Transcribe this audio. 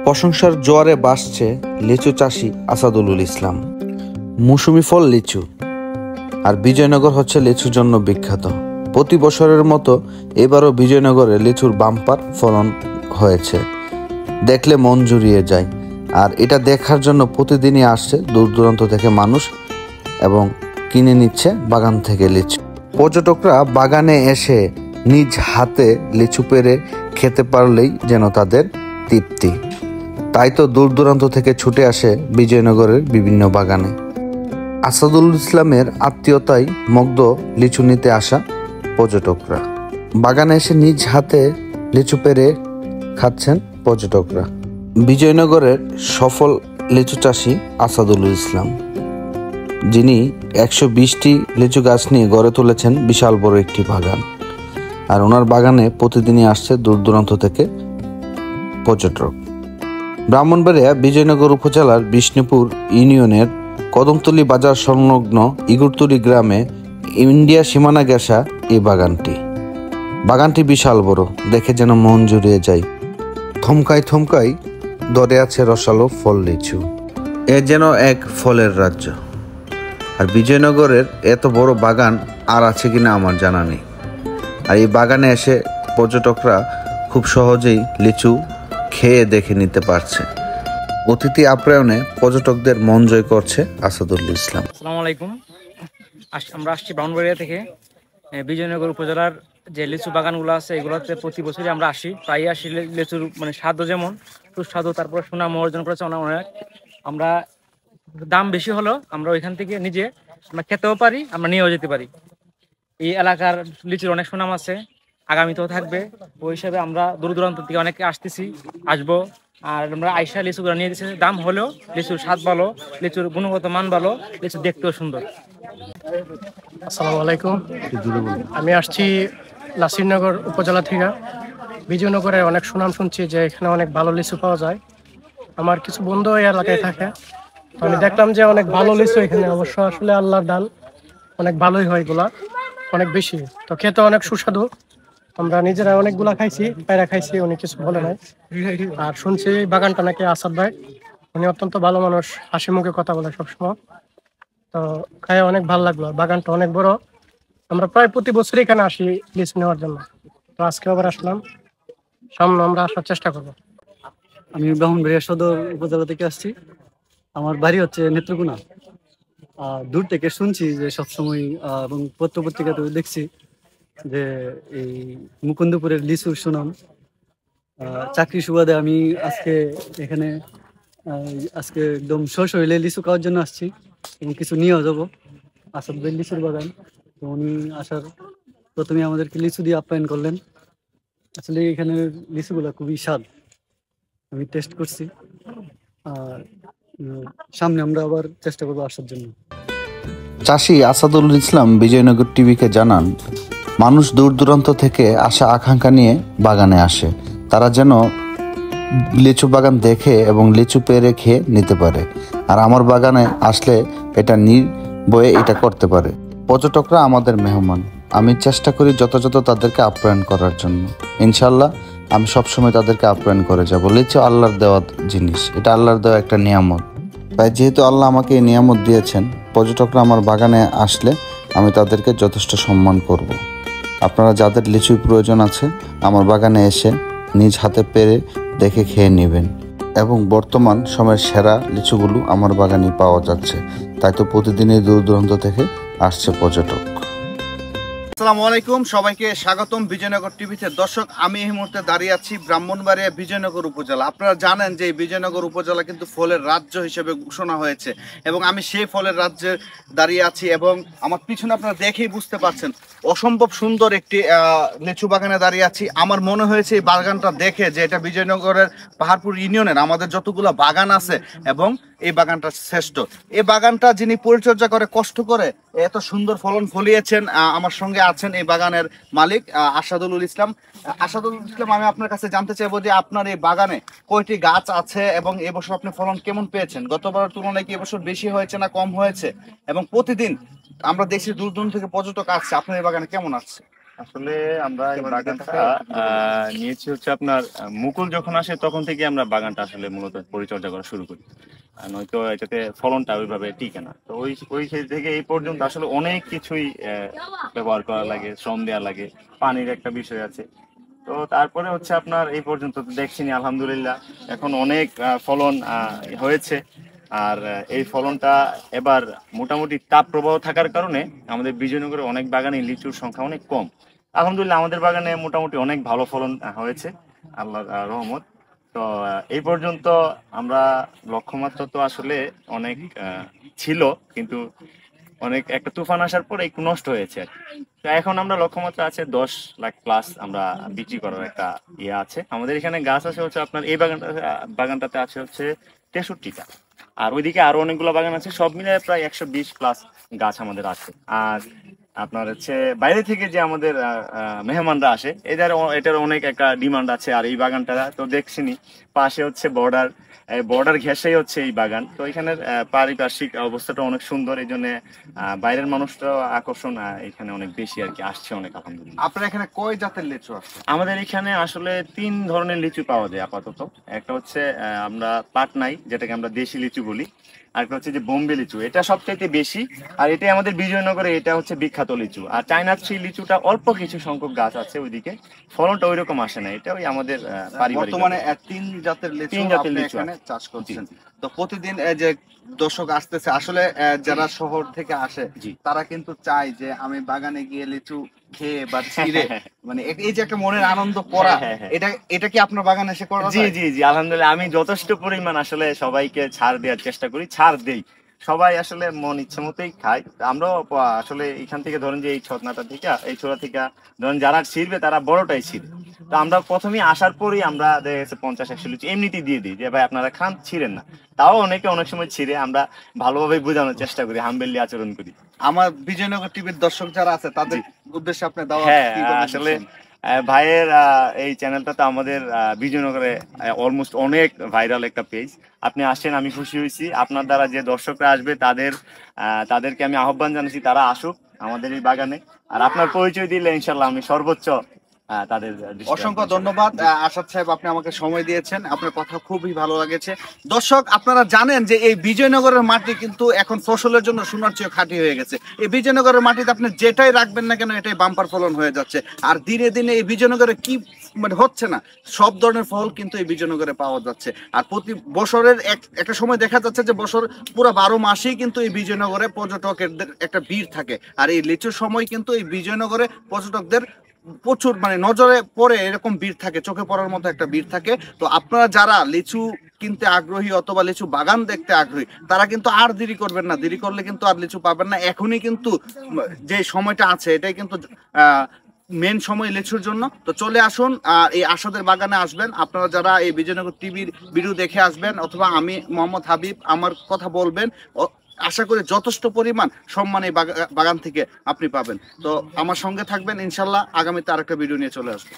প্রশংসার জোয়ারে ভাসছে লিচু চাষি আসাদুল ইসলাম। মৌসুমি ফল লিচু, আর বিজয়নগর হচ্ছে লিচুর জন্য বিখ্যাত। প্রতি বছরের মতো এবারও বিজয়নগরে লিচুর বাম্পার ফলন হয়েছে, দেখলে মন জুড়িয়ে যায়। আর এটা দেখার জন্য প্রতিদিনই আসছে দূর দূরান্ত থেকে মানুষ এবং কিনে নিচ্ছে বাগান থেকে লিচু। পর্যটকরা বাগানে এসে নিজ হাতে লিচু পেড়ে খেতে পারলেই যেন তাদের তৃপ্তি। তাই তো দূর দূরান্ত থেকে ছুটে আসে বিজয়নগরের বিভিন্ন বাগানে। আসাদুল ইসলামের আত্মীয়তায় মুগ্ধ লিচু নিতে আসা পর্যটকরা। বাগানে এসে নিজ হাতে লিচু পেড়ে খাচ্ছেন পর্যটকরা। বিজয়নগরের সফল লিচু চাষি আসাদুল ইসলাম, যিনি 120টি লিচু গাছ নিয়ে গড়ে তুলেছেন বিশাল বড় একটি বাগান। আর ওনার বাগানে প্রতিদিনই আসছে দূর দূরান্ত থেকে পর্যটক। ব্রাহ্মণবাড়িয়া বিজয়নগর উপজেলার বিষ্ণুপুর ইউনিয়নের কদমতলী বাজার সংলগ্ন ইগুরতলী গ্রামে ইন্ডিয়া সীমানা ঘেঁষা এই বাগানটি বিশাল বড়, দেখে যেন মন জুড়িয়ে যায়। থমকায় থমকায় ধরে আছে রসালো ফল লিচু। এ যেন এক ফলের রাজ্য। আর বিজয়নগরের এত বড় বাগান আর আছে কিনা আমার জানা নেই। আর এই বাগানে এসে পর্যটকরা খুব সহজেই লিচু খেয়ে দেখে নিতে পারছে। অতিথি আপ্যায়নে পর্যটকদের মন জয় করছে আসাদুল ইসলাম। আসসালামু আলাইকুম। আমরা আসছি ব্রাহ্মণবাড়িয়া থেকে। বিজয়নগর উপজেলার যে লিচু বাগানগুলো আছে এগুলোতে প্রতি বছরই আমরা আসি, প্রায় আসি। লিচুর স্বাদও যেমন সুস্বাদু, তারপরে সুনাম অর্জন করেছে অনেক। আমরা দাম বেশি হলেও আমরা ওইখান থেকে নিজে আমরা খেতেও পারি, আমরা নিয়েও যেতে পারি। এই এলাকার লিচুর অনেক সুনাম আছে, আগামীতেও থাকবে। ওই হিসাবে আমরা দূর দূরান্ত থেকে অনেকে আসবো। আর আমরা আইসা লিচুগুলো নিয়ে দিচ্ছি। দাম হলেও লিচুর স্বাদ ভালো, লিচুর গুণগত মান ভালো, লিচু দেখতেও সুন্দর। আসসালামু আলাইকুম। আমি আসছি নাসিরনগর উপজেলা থেকে। বিজয়নগরে অনেক সুনাম শুনছি যে এখানে অনেক ভালো লিচু পাওয়া যায়। আমার কিছু বন্ধু এই এলাকায় থাকে, আমি দেখলাম যে অনেক ভালো লিচু এখানে। অবশ্য আসলে আল্লাহর দান, অনেক ভালোই হয় এগুলা, অনেক বেশি। তো খেতে অনেক সুস্বাদু। আমরা নিজেরা অনেকগুলা খাইছি, পায়রা খাইছি, উনি কিছু বলে নাই। আর শুনছি বাগানটা নাকি আসাদ ভাই, উনি অত্যন্ত ভালো মানুষ, হাসি মুখে কথা বলে সবসময়। তো খাই অনেক ভালো লাগলো। বাগানটা অনেক বড়। আমরা প্রায় প্রতি বছরই এখানে আসি লিচু নেওয়ার জন্য। তো আজকে আবার আসলাম, সামনে আমরা আসার চেষ্টা করবো। আমি ব্রাহ্মণবাড়িয়া সদর উপজেলা থেকে আসছি। আমার বাড়ি হচ্ছে নেত্রকোনা। দূর থেকে শুনছি যে সবসময় এবং পত্র পত্রিকাতে দেখছি যে এই মুকুন্দপুরের লিচুর সুনাম। চাকরি সুবাদে আমি আজকে এখানে আজকে একদম সশরীরে লিচু খাওয়ার জন্য আসছি এবং কিছু নিয়েও যাবো। আসাদ ভাই লিচুর বাগান, তো উনি আসার প্রথমে আমাদেরকে লিচু দিয়ে আপ্যায়ন করলেন। আসলে এখানে লিচুগুলো খুবই স্বাদ, আমি টেস্ট করছি। আর সামনে আমরা আবার চেষ্টা করবো আসার জন্য। চাষি আসাদুল ইসলাম বিজয়নগর টিভিকে জানান, মানুষ দূর দূরান্ত থেকে আশা আকাঙ্ক্ষা নিয়ে বাগানে আসে, তারা যেন লিচু বাগান দেখে এবং লিচু পেড়ে খেয়ে নিতে পারে। আর আমার বাগানে আসলে এটা নির্ভয়ে এটা করতে পারে। পর্যটকরা আমাদের মেহমান, আমি চেষ্টা করি যথাযথ তাদেরকে আপ্যায়ন করার জন্য। ইনশাল্লাহ আমি সবসময় তাদেরকে আপ্যায়ন করে যাব। লিচু আল্লাহর দেওয়া জিনিস, এটা আল্লাহর দেওয়া একটা নিয়ামত। তাই যেহেতু আল্লাহ আমাকে এই নিয়ামত দিয়েছেন, পর্যটকরা আমার বাগানে আসলে আমি তাদেরকে যথেষ্ট সম্মান করব। আপনারা যাদের লিচুর প্রয়োজন আছে আমার বাগানে এসে নিজ হাতে পেড়ে দেখে খেয়ে নেবেন। এবং বর্তমান সময়ের সেরা লিচুগুলো আমার বাগানে পাওয়া যাচ্ছে, তাই তো প্রতিদিনই দূর দূরান্ত থেকে আসছে পর্যটক। আসসালামু আলাইকুম, সবাইকে স্বাগতম বিজয়নগর টিভিতে। দর্শক, আমি এই মুহূর্তে দাঁড়িয়ে আছি ব্রাহ্মণবাড়িয়া বিজয়নগর উপজেলা। আপনারা জানেন যে এই বিজয়নগর উপজেলা কিন্তু ফলের রাজ্য হিসেবে ঘোষণা হয়েছে এবং আমি সেই ফলের রাজ্যে দাঁড়িয়ে আছি। এবং আমার পিছনে আপনারা দেখেই বুঝতে পারছেন অসম্ভব সুন্দর একটি লিচু বাগানে দাঁড়িয়ে আছি। আমার মনে হয়েছে এই বাগানটা দেখে যে এটা বিজয়নগরের পাহাড়পুর ইউনিয়নের আমাদের যতগুলো বাগান আছে এবং এই বাগানটা শ্রেষ্ঠ। এই বাগানটা যিনি পরিচর্যা করে কষ্ট করে এত সুন্দর ফলন ফলিয়েছেন, আমার সঙ্গে আছেন এই বাগানের মালিক আসাদুল ইসলাম। আসাদুল ইসলাম, আমি আপনার কাছে জানতে চাইবো যে আপনার এই বাগানে কয়টি গাছ আছে এবং এবছর আপনি ফলন কেমন পেয়েছেন? গতবারের তুলনায় কি এবছর বেশি হয়েছে না কম হয়েছে? এবং প্রতিদিন আমরা দেখছি দূর দূর থেকে পর্যটক আসছে, আপনার এই বাগানে কেমন আছে? আসলে আমরা এই বাগানটা নিয়েছি হচ্ছে আপনার মুকুল যখন আসে তখন থেকে আমরা বাগানটা আসলে মূলত পরিচর্যা করা শুরু করি, নয়তো এটাতে ফলনটা ওইভাবে টিকে না। তো ওই থেকে এই পর্যন্ত আসলে অনেক কিছুই ব্যবহার করা লাগে, শ্রম দেওয়া লাগে, পানির একটা বিষয় আছে। তো তারপরে হচ্ছে আপনার এই পর্যন্ত দেখছিনি আলহামদুলিল্লাহ এখন অনেক ফলন হয়েছে। আর এই ফলনটা এবার মোটামুটি তাপ প্রবাহ থাকার কারণে আমাদের বিজয়নগরে অনেক বাগানে লিচুর সংখ্যা অনেক কম। আলহামদুলিল্লাহ আমাদের বাগানে মোটামুটি অনেক ভালো ফলন হয়েছে আল্লাহর রহমত। তো এই পর্যন্ত আমরা লক্ষ্যমাত্রা তো আসলে অনেক ছিল, কিন্তু অনেক একটা তুফান আসার পরে একটু নষ্ট হয়েছে আর কি। তো এখন আমরা লক্ষ্যমাত্রা আছে 10 লাখ প্লাস আমরা বিক্রি করার একটা ইয়ে আছে। আমাদের এখানে গাছ আছে হচ্ছে আপনার এই বাগানটাতে আছে হচ্ছে 63টা, আর ওইদিকে আরো অনেকগুলো বাগান আছে, সব মিলে প্রায় 120 প্লাস গাছ আমাদের আছে। আর আপনার হচ্ছে বাইরে থেকে যে আমাদের মেহমানরা আসে এটার অনেক একটা ডিমান্ড আছে। আর এই বাগানটা তো দেখছিনি পাশে হচ্ছে বর্ডার ঘেঁষেই হচ্ছে এই বাগান। তো এখানের পারিপার্শ্বিক অবস্থাটা অনেক সুন্দর, এই জন্য বাইরের মানুষরাও আকর্ষণ এখানে অনেক বেশি আর কি, আসছে অনেক আলহামদুলিল্লাহ। আপনার এখানে কয় জাতের লিচু আছে? আমাদের এখানে আসলে 3 ধরনের লিচু পাওয়া যায় আপাতত। একটা হচ্ছে আমরা পাটনাই, যেটাকে আমরা দেশি লিচু বলি। আরেকটা হচ্ছে যে বোম্বে লিচু, এটা সবচাইতে বেশি, আর এটাই আমাদের বিজয়নগরে এটা হচ্ছে বিখ্যাত লিচু। আর চায়না থ্রি লিচুটা অল্প কিছু সংখ্যক গাছ আছে ওইদিকে, ফলনটা ওই রকম আসে না। এটা ওই আমাদের পারিবারিক। বর্তমানে 3 জাতের লিচু আপনি এখানে চাষ করছেন। তো প্রতিদিন এই যে দর্শক আসতেছে, আসলে যারা শহর থেকে আসে তারা কিন্তু চায় যে আমি বাগানে গিয়ে লিচু খেয়ে বা ছিঁড়ে মানে এই যে একটা মনের আনন্দ করা, এটা কি আপনার বাগানে এসে করা যায়? জি জি জি আলহামদুলিল্লাহ, আমি যথেষ্ট পরিমাণ আসলে সবাইকে ছাড় দেওয়ার চেষ্টা করি, ছাড় দেই। সবাই আসলে মন ইচ্ছে মতোই খায়। আমরাও আসলে এখান থেকে ধরেন যে এই ছতনাটা থেকে এই ছোড়া থেকে ধরেন যারা ছিঁড়বে তারা বড়টাই ছিঁড়ে। তো আমরা প্রথমেই আসার পরেই আমরা দেখা গেছে 50-100 লিচু এমনিতেই দিয়ে দিই যে ভাই আপনারা খান, ছিঁড়েন না। তাও অনেক সময় ছিঁড়ে, আমরা ভালোভাবে বোঝানোর চেষ্টা করি, হাম্বেলি আচরণ করি। আমার বিজয়নগর টিভির দর্শক যারা আছে তাদের উদ্দেশ্যে আপনি দাওয়াত কি বলবেন? আসলে ভাইয়ের এই চ্যানেলটা তো আমাদের বিজয়নগরে অলমোস্ট অনেক ভাইরাল একটা পেজ। আপনি আসেন, আমি খুশি হয়েছি। আপনার দ্বারা যে দর্শকরা আসবে তাদেরকে আমি আহ্বান জানাচ্ছি তারা আসুক আমাদের এই বাগানে। আর আপনার পরিচয় দিলে ইনশাল্লাহ আমি সর্বোচ্চ তাদের। অসংখ্য ধন্যবাদ আসাদ সাহেব, আপনি আমাকে সময় দিয়েছেন, আপনার কথা খুবই ভালো লাগেছে। দর্শক আপনারা জানেন যে এই বিজয়নগরের মাটি কিন্তু এখন ফসলের জন্য সোনার চেয়ে খাঁটি হয়ে গেছে। এই বিজয়নগরের মাটিতে আপনি যেটাই রাখবেন না কেন এটাই বাম্পার ফলন হয়ে যাচ্ছে। আর দিনে দিনে এই বিজয়নগরে কি মানে হচ্ছে না, সব ধরনের ফল কিন্তু এই বিজয়নগরে পাওয়া যাচ্ছে। আর প্রতি বছরের একটা সময় দেখা যাচ্ছে যে বছর পুরো 12 মাসেই কিন্তু এই বিজয়নগরে পর্যটকদের একটা ভিড় থাকে। আর এই লিচুর সময় কিন্তু এই বিজয়নগরে পর্যটকদের প্রচুর মানে নজরে পড়ে, এরকম ভিড় থাকে, চোখে পড়ার মতো একটা ভিড় থাকে। তো আপনারা যারা লিচু কিনতে আগ্রহী অথবা লিচু বাগান দেখতে আগ্রহী তারা কিন্তু আর দেরি করবেন না, দেরি করলে কিন্তু আর লিচু পাবেন না। এখনই কিন্তু যে সময়টা আছে এটাই কিন্তু মেন সময় লিচুর জন্য। তো চলে আসুন আর এই আসাদের বাগানে আসবেন। আপনারা যারা এই বিজয়নগর টিভির ভিডিও দেখে আসবেন অথবা আমি মোহাম্মদ হাবিব আমার কথা বলবেন, আশা করি যথেষ্ট পরিমাণ সম্মান এই বাগান থেকে আপনি পাবেন। তো আমার সঙ্গে থাকবেন ইনশাল্লাহ, আগামীতে আরেকটা ভিডিও নিয়ে চলে আসবো।